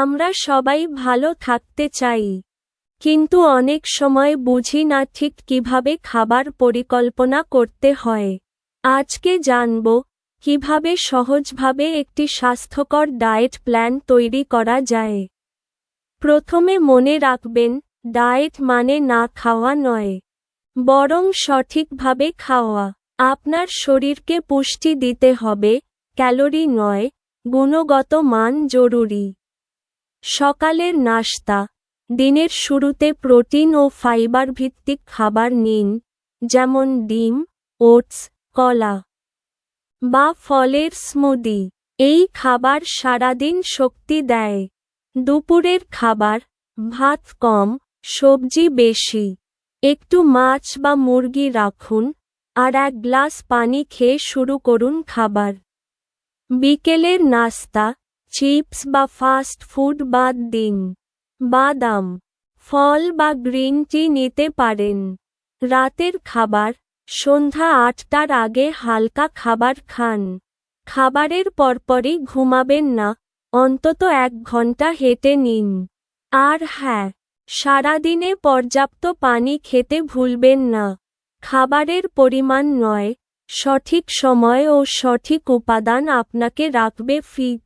আমরা সবাই ভালো থাকতে চাই, কিন্তু অনেক সময় বুঝি না ঠিক কিভাবে খাবার পরিকল্পনা করতে হয়। আজকে জানব কিভাবে সহজভাবে একটি স্বাস্থ্যকর ডায়েট প্ল্যান তৈরি করা যায়। প্রথমে মনে রাখবেন, ডায়েট মানে না খাওয়া নয়, বরং সঠিকভাবে খাওয়া। আপনার শরীরকে পুষ্টি দিতে হবে, ক্যালোরি নয়, গুণগত মান জরুরি। সকালের নাস্তা। দিনের শুরুতে প্রোটিন ও ফাইবার ভিত্তিক খাবার নিন, যেমন ডিম, ওটস, কলা বা ফলের স্মুদি। এই খাবার সারাদিন শক্তি দেয়। দুপুরের খাবার। ভাত কম, সবজি বেশি। একটু মাছ বা মুরগি রাখুন, আর 1 গ্লাস পানি খেয়ে শুরু করুন খাবার। বিকেলের নাস্তা। চিপস বা ফাস্ট ফুড বাদ দিন। বাদাম, ফল বা গ্রিন টি নিতে পারেন। রাতের খাবার। সন্ধ্যা 8টার আগে হালকা খাবার খান। খাবারের পরপরই ঘুমাবেন না, অন্তত 1 ঘন্টা হেঁটে নিন। আর হ্যাঁ, সারাদিনে পর্যাপ্ত পানি খেতে ভুলবেন না। খাবারের পরিমাণ নয়, সঠিক সময় ও সঠিক উপাদান আপনাকে রাখবে ফিট।